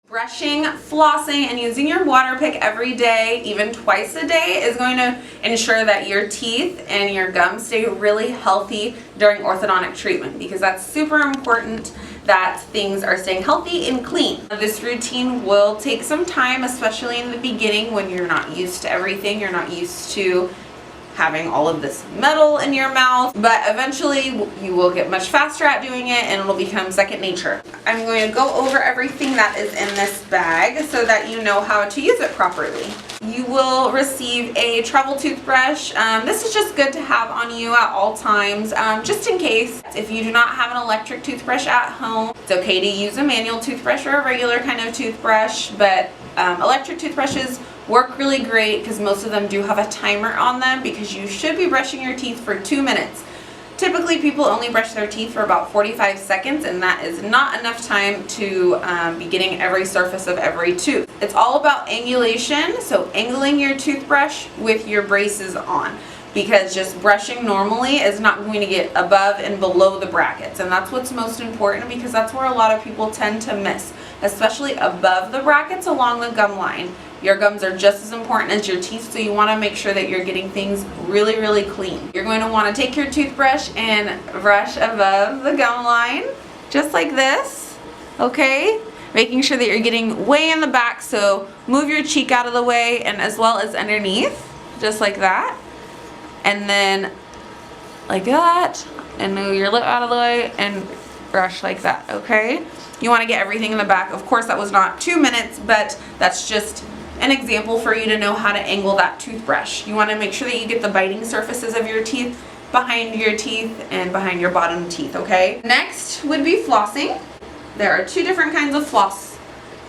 Brushing, flossing, and using your water pick every day, even twice a day, is going to ensure that your teeth and your gums stay really healthy during orthodontic treatment, because that's super important that things are staying healthy and clean. This routine will take some time, especially in the beginning when you're not used to everything, you're not used to having all of this metal in your mouth, but eventually you will get much faster at doing it and it'll become second nature. I'm going to go over everything that is in this bag so that you know how to use it properly. You will receive a travel toothbrush. This is just good to have on you at all times, just in case. If you do not have an electric toothbrush at home, it's okay to use a manual toothbrush or a regular kind of toothbrush, but electric toothbrushes work really great because most of them do have a timer on them, because you should be brushing your teeth for 2 minutes. Typically people only brush their teeth for about 45 seconds, and that is not enough time to be getting every surface of every tooth. It's all about angulation, so angling your toothbrush with your braces on, because just brushing normally is not going to get above and below the brackets, and that's what's most important, because that's where a lot of people tend to miss, especially above the brackets along the gum line. Your gums are just as important as your teeth, so you want to make sure that you're getting things really, really clean. You're going to want to take your toothbrush and brush above the gum line, just like this, okay? Making sure that you're getting way in the back, so move your cheek out of the way, and as well as underneath, just like that. And then like that, and move your lip out of the way and brush like that, okay? You want to get everything in the back. Of course, that was not 2 minutes, but that's just an example for you to know how to angle that toothbrush. You want to make sure that you get the biting surfaces of your teeth behind your teeth and behind your bottom teeth, okay? Next would be flossing. There are 2 different kinds of floss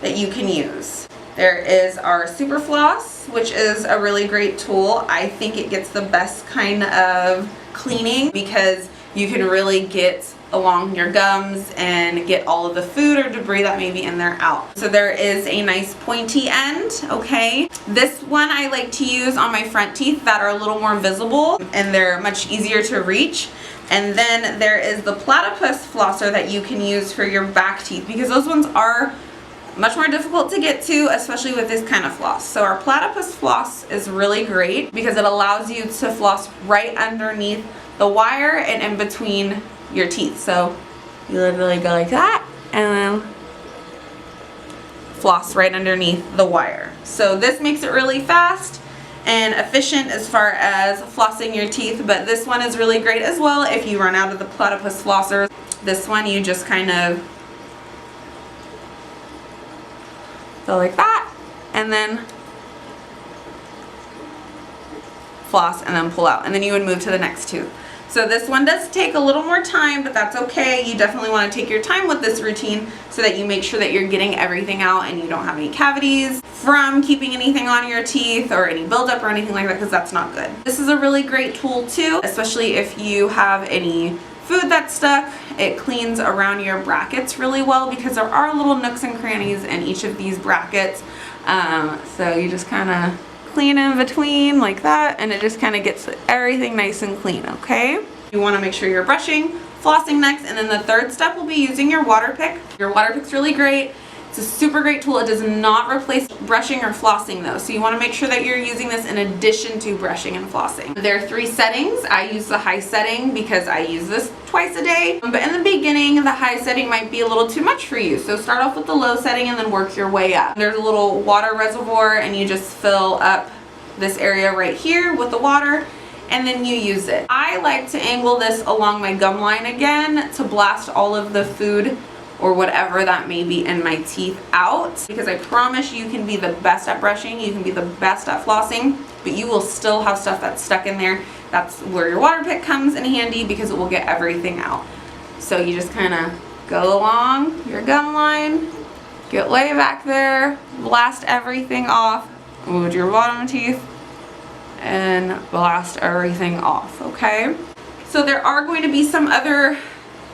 that you can use. There is our super floss, which is a really great tool. I think it gets the best kind of cleaning because you can really get along your gums and get all of the food or debris that may be in there out. So there is a nice pointy end, okay? This one I like to use on my front teeth that are a little more visible and they're much easier to reach. And then there is the platypus flosser that you can use for your back teeth, because those ones are much more difficult to get to, especially with this kind of floss. So our platypus floss is really great because it allows you to floss right underneath the wire and in between your teeth. So you literally go like that and then floss right underneath the wire. So this makes it really fast and efficient as far as flossing your teeth, but this one is really great as well if you run out of the platypus flossers. This one you just kind of go like that and then floss and then pull out, and then you would move to the next tooth. So this one does take a little more time, but that's okay. You definitely want to take your time with this routine so that you make sure that you're getting everything out and you don't have any cavities from keeping anything on your teeth or any buildup or anything like that, because that's not good. This is a really great tool too, especially if you have any food that's stuck. It cleans around your brackets really well because there are little nooks and crannies in each of these brackets. So you just kind of clean in between like that, and it just kind of gets everything nice and clean, okay? You want to make sure you're brushing, flossing next, and then the third step will be using your water pick. Your water pick's really great. It's a super great tool. It does not replace brushing or flossing though, so you want to make sure that you're using this in addition to brushing and flossing. There are 3 settings. I use the high setting because I use this twice a day, but in the beginning the high setting might be a little too much for you, so start off with the low setting and then work your way up. There's a little water reservoir and you just fill up this area right here with the water and then you use it. I like to angle this along my gum line again to blast all of the food or whatever that may be in my teeth out, because I promise you can be the best at brushing, you can be the best at flossing, but you will still have stuff that's stuck in there. That's where your water pick comes in handy, because it will get everything out. So you just kind of go along your gum line, get way back there, blast everything off, move to your bottom teeth, and blast everything off, okay? So there are going to be some other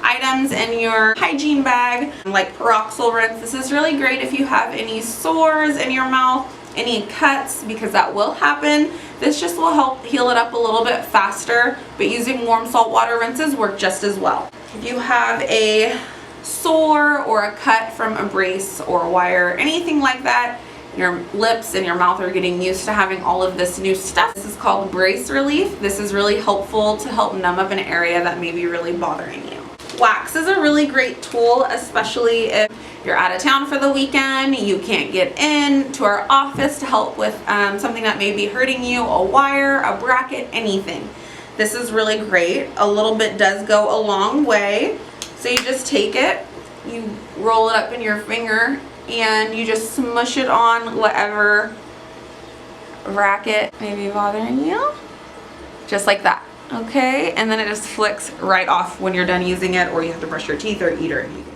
items in your hygiene bag, like peroxyl rinse. This is really great if you have any sores in your mouth, any cuts, because that will happen. This just will help heal it up a little bit faster, but using warm salt water rinses work just as well. If you have a sore or a cut from a brace or wire, anything like that. Your lips and your mouth are getting used to having all of this new stuff. This is called brace relief. This is really helpful to help numb up an area that may be really bothering you. Wax is a really great tool, especially if you're out of town for the weekend, you can't get in to our office to help with something that may be hurting you, a wire, a bracket, anything. This is really great. A little bit does go a long way. So you just take it, you roll it up in your finger, and you just smush it on whatever bracket may be bothering you. Just like that. Okay, and then it just flicks right off when you're done using it, or you have to brush your teeth or eat or anything.